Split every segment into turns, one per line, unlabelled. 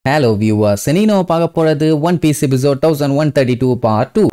Hello viewers, இன்னைக்கு நம்ம பார்க்க போறது One Piece episode 1132 part 2.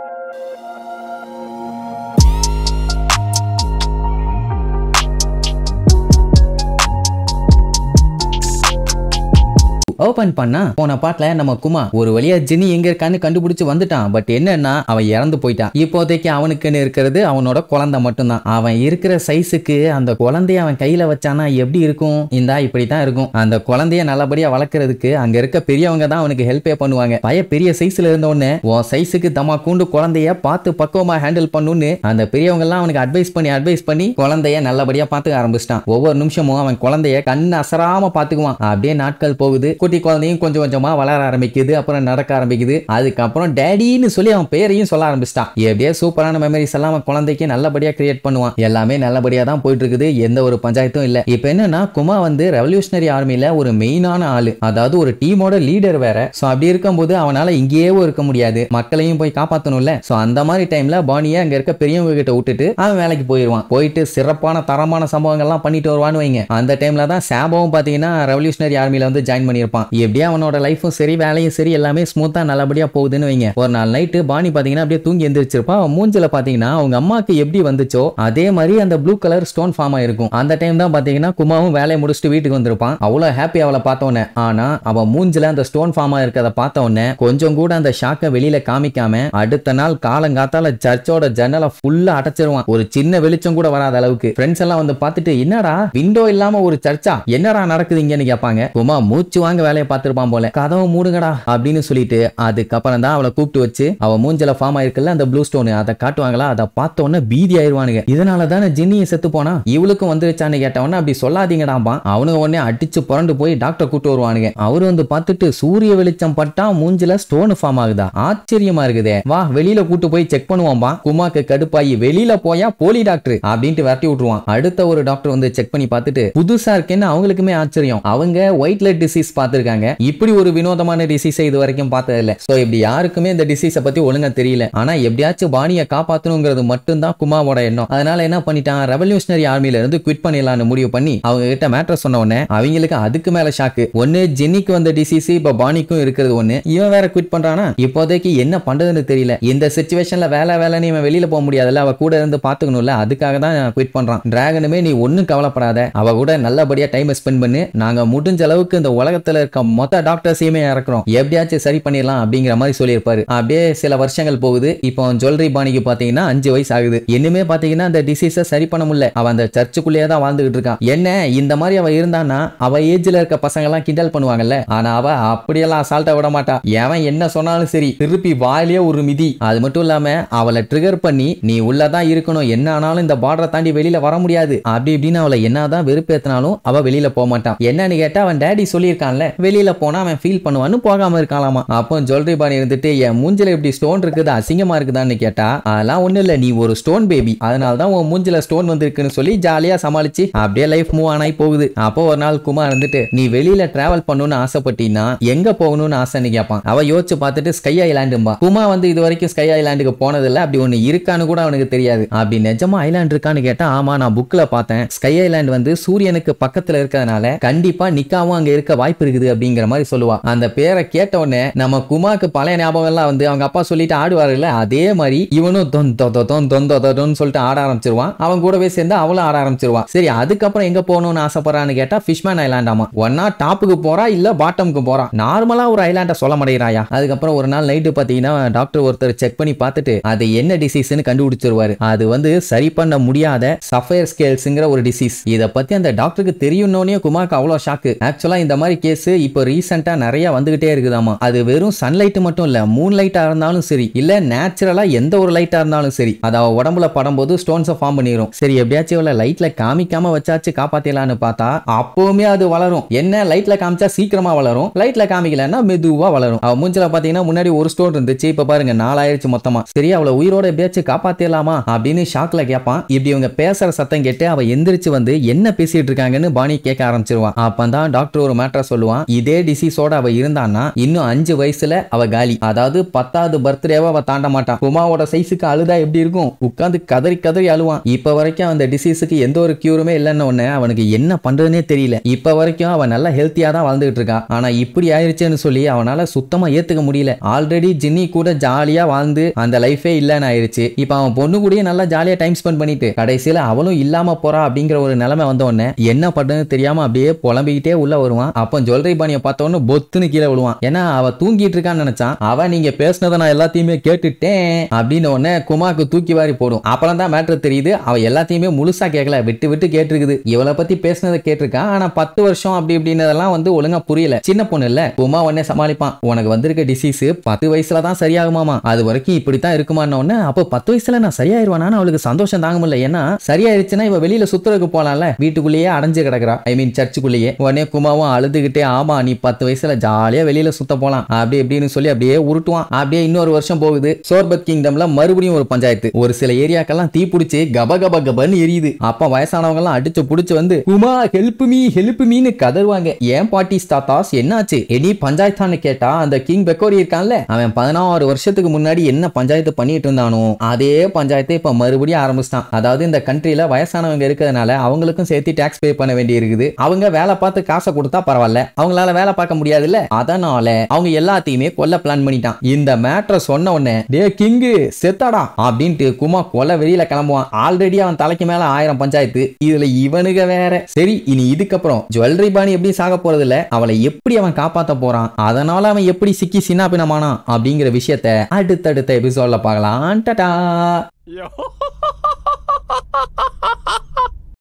Open பண்ணா போன பாட்டுல நம்ம குமா ஒரு வழியா ஜெனி எங்க இருக்கான்னு கண்டுபிடிச்சு வந்துட்டான். பட் என்னன்னா அவன் இறந்து போயிட்டான். இப்போதைக்கு அவனுக்குன்னு இருக்கிறது அவனோட குழந்தை மட்டும்தான். அவன் இருக்கிற சைஸுக்கு அந்த குழந்தைய அவன் கையில வச்சானா எப்படி இருக்கும்? இந்தா இப்படித்தான் இருக்கும். அந்த குழந்தைய நல்லபடியா வளர்க்கறதுக்கு அங்க இருக்க பெரியவங்க தான் அவனுக்கு ஹெல்ப்பே பண்ணுவாங்க. பெரிய சைஸ்ல இருந்த உடனே உன் சைஸுக்கு தமா கூண்டு குழந்தைய பார்த்து பக்குவமா ஹேண்டில் பண்ணுன்னு அந்த பெரியவங்க எல்லாம் அவனுக்கு அட்வைஸ் பண்ணி குழந்தைய நல்லபடியா பார்த்துக்க ஆரம்பிச்சிட்டான். ஒவ்வொரு நிமிஷமும் அவன் குழந்தைய கண்ணு அசராம பாத்துக்குவான். அப்படியே நாட்கள் போகுது. குட்டி குழந்தையும் கொஞ்சம் கொஞ்சமா வளர ஆரம்பிக்குது. அப்புறம் நடக்க ஆரம்பிக்குது. அதுக்கப்புறம் டேடின்னு சொல்லி அவன் பேரையும் சொல்ல ஆரம்பிச்சிட்டான். எப்படியே சூப்பரான மெமரிஸ் எல்லாம் அவன் குழந்தைக்கு நல்லபடியா கிரியேட் பண்ணுவான். எல்லாமே நல்லபடியா தான் போயிட்டு இருக்குது. எந்த ஒரு பஞ்சாயத்தும் இல்ல. இப்ப என்னன்னா குமா ரெவல்யூஷனரி ஆர்மில ஒரு மெயினான ஆளு, அதாவது ஒரு டீமோட லீடர் வேற. சோ அப்படி இருக்கும்போது அவனால இங்கேயே இருக்க முடியாது, மக்களையும் போய் காப்பாத்தணும்ல. சோ அந்த மாதிரி டைம்ல பானியை அங்க இருக்க பெரியவங்க கிட்ட விட்டுட்டு அவன் வேலைக்கு போயிடுவான். போயிட்டு சிறப்பான தரமான சம்பவங்கள்லாம் பண்ணிட்டு வருவான்னு வைங்க. அந்த டைம்ல தான் சாபாவும் பாத்தீங்கன்னா ரெவல்யூஷனரி ஆர்மில ஜாயின் பண்ணியிருப்பான். எப்படியா அவனோட லைஃபும் சரி வேலையும் சரி எல்லாமே ஸ்மூத்தா நல்லபடியா போகுதுன்னு வைங்க. ஒரு நாள் நைட்டு பானி பாத்தீங்கன்னா அப்படியே தூங்கி எந்திரிச்சிருப்பான். அவன் மூஞ்சில பாத்தீங்கன்னா அவங்க அம்மாக்கு எப்படி வந்துச்சோ அதே மாதிரி அந்த ப்ளூ கலர் ஸ்டோன் ஃபார்ம் ஆயிருக்கும். அந்த டைம் தான் பாத்தீங்கன்னா குமாவும் வேலையை முடிச்சுட்டு வீட்டுக்கு வந்திருப்பான். அவ்வளவு ஹாப்பி அவளை பார்த்தோன்னே. ஆனா அவன் மூஞ்சில அந்த ஸ்டோன் ஃபார்ம் ஆயிருக்கத பார்த்தோன்னே கொஞ்சம் கூட அந்த ஷாக்கை வெளியில காமிக்காம அடுத்த நாள் காலங்காத்தால சர்ச்சோட ஜன்னலை ஃபுல்லா அடைச்சிருவான். ஒரு சின்ன வெளிச்சம் கூட வராத அளவுக்கு. ஃப்ரெண்ட்ஸ் எல்லாம் பார்த்துட்டு என்னடா விண்டோ இல்லாம ஒரு சர்ச்சா, என்னடா நடக்குது இங்கன்னு கேட்பாங்க. குமா மூச்சு வாங்க வேலையை பார்த்திருப்பான் போல. கதவை மூடுங்கடா அப்படின்னு சொல்லிட்டு அதுக்கப்புறம் தான் அவளை கூப்பிட்டு வச்சு அவ மூஞ்சல ஃபார்ம் ஆயிருக்குல்ல அந்த ப்ளூ ஸ்டோன் அதை காட்டுவாங்களா. அதை பார்த்த உடனே பீதி ஆயிருவானுங்க. இதனால தானே ஜென்னியை செத்து போனா இவளுக்கும் வந்துருச்சான்னு கேட்டவன அப்படி சொல்லாதீங்கடாம்பா. அவனுங்க உடனே அடிச்சு புரண்டு போய் டாக்டர் கூட்டு வருவானுங்க. அவரு பார்த்துட்டு சூரிய வெளிச்சம் பட்டா மூஞ்சில ஸ்டோன் ஃபார்ம் ஆகுதா, ஆச்சரியமா இருக்குதே, வா வெளியில கூட்டு போய் செக் பண்ணுவான்பா. குமாக்கு கடுப்பாயி வெளியில போயா போலி டாக்டர் அப்படின்ட்டு விரட்டி விட்டுருவான். அடுத்த ஒரு டாக்டர் செக் பண்ணி பார்த்துட்டு புதுசா இருக்கேன்னு அவங்களுக்குமே ஆச்சரியம். அவங்க ஒயிட் பிளட் டிசீஸ் பார்த்திருக்காங்க. இப்படி ஒரு வினோதமான டிசீஸை இது வரைக்கும் பார்த்தது இல்ல. சோ இப்படி யாருக்குமே இந்த டிசீஸை பத்தி ஒழுங்கா தெரியல. ஆனா எப்படியாச்சும் பானியை காப்பாத்தணுங்கிறது மட்டும் தான் குமாவோட எண்ணம். அதனால என்ன பண்ணிட்டான், ரெவல்யூஷனரி ஆர்மில இருந்து குவிட் பண்ணிடலாம்னு முடிவு பண்ணி அவங்க கிட்ட மேட்டர் சொன்ன உடனே அவங்களுக்கு அதுக்கு மேல ஷாக்கு. ஒன்னு ஜென்னிக்கு வந்த டிசீஸ் இப்ப பானிக்கும் இருக்கிறது ஒண்ணு, இவன் வேற குவிட் பண்றானா. இப்போதைக்கு என்ன பண்றதுன்னு தெரியல. இந்த சிச்சுவேஷன்ல வேலைன்னு இவன் வெளியில போக முடியாதுல்ல, அவ கூட இருந்து பாத்துக்கணும்ல, அதுக்காக தான் குவிட் பண்றான். டிராகனுமே நீ ஒன்னும் கவலைப்படாத, அவ கூட நல்லபடியா டைம் ஸ்பெண்ட் பண்ணு, நாங்க முடிஞ்ச அளவுக்கு இந்த உலகத்துல இருக்க மொத்த டாக்டர்ஸையுமே இறக்குறோம், எப்படியாச்சும் சரி பண்ணிடலாம் அப்படிங்கிற மாதிரி சொல்லியிருப்பாரு. அப்படியே சில வருஷங்கள் போகுது. இப்போ ஜுவல்லரி பானிக்கு பாத்தீங்கன்னா 5 வயசு ஆகுது. இன்னுமே பாத்தீங்கன்னா அந்த டிசீஸை சரி பண்ண முடியல. அவன் அந்த சர்ச்சுக்குள்ளேயே தான் வாழ்ந்துகிட்டு இருக்கான். என்ன இந்த மாதிரி அவ இருந்தானா அவ ஏஜ்ல இருக்க பசங்க எல்லாம் கிண்டல் பண்ணுவாங்கல்ல, ஆனா அவ அப்படியெல்லாம் அசால்ட்டா விட மாட்டா. எவன் என்ன சொன்னாலும் சரி திருப்பி வாயிலே ஒரு மிதி. அது மட்டும் இல்லாம அவளை ட்ரிகர் பண்ணி நீ உள்ளதான் இருக்கணும், என்ன ஆனாலும் இந்த பார்டரை தாண்டி வெளியில வர முடியாது அப்படி இப்படின்னு அவளை என்னதான் வெறுப்பேத்தினாலும் அவ வெளியில போக மாட்டான். என்னன்னு கேட்டா அவன் டேடி சொல்லியிருக்கான்ல வெளியில போனா அவன் ஃபீல் பண்ணுவான்னு போகாம இருக்காலாமா. அப்போ ஜுவல்லரி பானி இருந்துட்டு என் மூஞ்சில இப்படி ஸ்டோன் இருக்குது அசிங்கமா இருக்குதான்னு கேட்டா அதெல்லாம் ஒண்ணு இல்ல, நீ ஒரு ஸ்டோன் பேபி, அதனாலதான் உன் மூஞ்சில ஸ்டோன் வந்திருக்குன்னு சொல்லி ஜாலியா சமாளிச்சு அப்படியே லைஃப் மூவ் ஆனாய் போகுது. அப்போ ஒரு நாள் குமார் இருந்துட்டு நீ வெளியில டிராவல் பண்ணணும்னு ஆசைப்பட்டீங்கன்னா எங்க போகணும்னு ஆசைன்னு கேட்பான். அவ யோசிச்சு பார்த்துட்டு ஸ்கை ஐலாண்டும்பா. குமா இது வரைக்கும் ஸ்கை ஐலாண்டுக்கு போனதில்ல, அப்படி ஒண்ணு இருக்கான்னு கூட அவனுக்கு தெரியாது. அப்படி நிஜமா ஐலாண்ட் இருக்கான்னு கேட்டா ஆமா நான் புக்ல பார்த்தேன், ஸ்கை ஐலாண்ட் சூரியனுக்கு பக்கத்துல இருக்கிறதுனால கண்டிப்பா நிக்காவும் அங்க இருக்க வாய்ப்பு இருக்குது அப்படிங்கிற மாதிரி சொல்லுவா. அந்த பேரை கேட்ட உடனே நம்ம குமாக்கு பழைய ஞாபகம் எல்லாம் அவங்க அப்பா சொல்லிட்டு ஆடுவாருல்ல, அதே மாதிரி இவனும் தொந்தொன்னு சொல்லிட்டு ஆட ஆரம்பிச்சிருவான். அவன் கூடவே சேர்ந்து அவளும் ஆட ஆரம்பிச்சிருவான். சரி அதுக்கப்புறம் எங்க போகணும்னு ஆசைப்படுறான்னு கேட்டா ஃபிஷ்மேன் ஐலாண்டாமா. ஒன்னா டாப்புக்கு போறா இல்ல பாட்டமுக்கு போறா, நார்மலா ஒரு ஐலாண்ட சொல்ல மாட்டேங்கிறாயா. அதுக்கப்புறம் ஒரு நாள் நைட்டு பாத்தீங்கன்னா டாக்டர் ஒருத்தர் செக் பண்ணி பார்த்துட்டு அது என்ன டிசீஸ்னு கண்டுபிடிச்சிருவாரு. அது சரி பண்ண முடியாத சஃபயர் ஸ்கேல்ஸ்ங்கிற ஒரு டிசீஸ். இத பத்தி அந்த டாக்டருக்கு தெரியும்னோனே குமாருக்கு அவ்வளவு ஷாக்கு. ஆக்சுவலா இந்த மாதிரி கேஸ் இப்போ ரீசெண்டா நிறைய வந்துகிட்டே இருக்குதாமா. அது வெறும் சன்லைட் மட்டும் இல்ல, மூன் லைட்டா இருந்தாலும் சரி இல்ல நேச்சுரலா எந்த ஒரு லைட்டா இருந்தாலும் சரி அது அவ உடம்புல படும்போது ஸ்டோன்ஸை ஃபார்ம் பண்ணிரும். சரி எப்படியாச்சும் அவளை லைட்ல காமிக்காம வச்சாச்சு காப்பாத்திடலான்னு பார்த்தா அப்பவுமே அது வளரும். என்ன லைட்ல காமிச்சா சீக்கிரமா வளரும், லைட்ல காமிக்கலன்னா மெதுவா வளரும். அவ மூஞ்சில பாத்தீங்கன்னா முன்னாடி ஒரு ஸ்டோன் இருந்துச்சு, இப்ப பாருங்க 4 ஆயிருச்சு மொத்தமா. சரி அவளை உயிரோட எப்படியாச்சும் காப்பாத்திடலாமா அப்படின்னு ஷாக்ல கேட்பான். இப்படி இவங்க பேசுற சத்தம் கேட்டு அவ எந்திரிச்சு என்ன பேசிட்டு இருக்காங்கன்னு பானி கேட்க ஆரம்பிச்சிருவான். அப்பதான் டாக்டர் ஒரு மேட்டர் சொல்லுவான். சொல்லுவான், இதே டிசீஸோட அவ இருந்தான்னா இன்னும் 5 வயசுல அவ காலி. அதாவது 10வது பர்த்டேவ அவ தாண்ட மாட்டான். குமாவோட சைஸுக்கு அழுதா எப்படி இருக்கும், உட்கார்ந்து கதறி கதறி அழுவான். இப்ப வரைக்கும் அந்த டிசீஸுக்கு எந்த ஒரு கியூருமே இல்லைன்னு உடனே அவனுக்கு என்ன பண்றதுனே தெரியல. இப்ப வரைக்கும் அவன் நல்லா ஹெல்த்தியா தான் வாழ்ந்துகிட்டு இருக்கா. ஆனா இப்படி ஆயிருச்சுன்னு சொல்லி அவனால சுத்தமா ஏத்துக்க முடியல. ஆல்ரெடி ஜின்னி கூட ஜாலியா வாழ்ந்து அந்த லைஃபே இல்லன்னு ஆயிருச்சு. இப்ப அவன் பொண்ணு கூட நல்லா ஜாலியா டைம் ஸ்பெண்ட் பண்ணிட்டு கடைசியில அவளும் இல்லாம போறா அப்படிங்கிற ஒரு நிலைமை வந்த உடனே என்ன பண்றதுன்னு தெரியாம அப்படியே புலம்பிக்கிட்டே உள்ள வருவான். அப்ப ஜுவல்லரி பாணியை பார்த்த உடனே பொத்துன்னு கீழே விழுவான். ஏன்னா அவ தூங்கிட்டு இருக்கான்னு நினைச்சான். அவ நீங்க பேசினதை நான் எல்லாத்தையுமே கேட்டுட்டேன் அப்படின்னு உடனே குமாக்கு தூக்கி வாரி போடும். அப்புறம் தான் மேட்டர் தெரியுது, அவ எல்லாத்தையுமே முழுசா கேட்கல, விட்டு விட்டு கேட்டிருக்குது. இவளை பத்தி பேசினதை கேட்டிருக்கான். ஆனா 10 வருஷம் அப்படி இப்படின்னதெல்லாம் ஒழுங்கா புரியல. சின்ன பொண்ணு இல்ல, குமா உடனே சமாளிப்பான். உனக்கு வந்திருக்க டிசீஸ் 10 வயசுல தான் சரியாகுமாமா, அது வரைக்கும் இப்படித்தான் இருக்குமான்னு உடனே அப்போ 10 வயசுல நான் சரியாயிருவானு அவளுக்கு சந்தோஷம் தாங்க முடியல. ஏன்னா சரியாயிருச்சுன்னா இவ வெளியில சுத்துறதுக்கு போலாம்ல, வீட்டுக்குள்ளேயே அடைஞ்சு கிடக்குறா, ஐ மீன் சர்ச்சுக்குள்ளேயே. உடனே குமாவும் அழுதுகிட்டே, ஆமா நீ 10 வயசுல ஜாலியா வெளியில சுத்த போலாம் அப்படி இப்படின்னு சொல்லி அப்படியே உருட்டுவான். அப்படியே இன்னொரு வருஷம் போகுது. சோர்பத் கிங்டம்ல மறுபடியும் ஒரு பஞ்சாயத்து. ஒரு சில ஏரியாக்கெல்லாம் தீ பிடிச்சு கப கப கபன்னு எரியுது. அப்ப வயசானவங்க எல்லாம் அடிச்சு புடிச்சு வந்து குமா ஹெல்ப் மீன்னு கதறுவாங்க. ஏன் பாட்டி தாத்தாஸ் என்னாச்சு, எனி பஞ்சாயத்தான்னு கேட்டா அந்த கிங் பெக்கோரி இருக்கான்ல, அவன் 16 வருஷத்துக்கு முன்னாடி என்ன பஞ்சாயத்து பண்ணிட்டு இருந்தானோ அதே பஞ்சாயத்தை இப்ப மறுபடியும் ஆரம்பிச்சிட்டான். அதாவது இந்த கண்ட்ரில வயசானவங்க இருக்கிறதுனால அவங்களுக்கும் சேர்த்து டாக்ஸ் பே பண்ண வேண்டி இருக்குது. அவங்க வேலை பார்த்து காசை கொடுத்தா பரவாயில்ல, அவங்களால வேலை பார்க்க முடியாதுல்ல, அதனால அவங்க எல்லாத்தையுமே கொல்ல பிளான் பண்ணிட்டான். இந்த மேட்டரை சொன்ன உடனே டே கிங்கு செத்தாடா அப்படின்ட்டு குமா கொல்ல வெளியில கிளம்புவான். ஆல்ரெடி அவன் தலைக்கு மேல 1000 பஞ்சாயத்து, இதுல இவனுங்க வேற. சரி இனி இதுக்கப்புறம் ஜுவல்லரி பாணி எப்படி சாக போறது இல்ல, அவளை எப்படி அவன் காப்பாத்த போறான், அதனால அவன் எப்படி சிக்கி சின்னாபினமானா அப்படிங்கிற விஷயத்தை அடுத்தடுத்த எபிசோட்ல பார்க்கலாம். டாடா.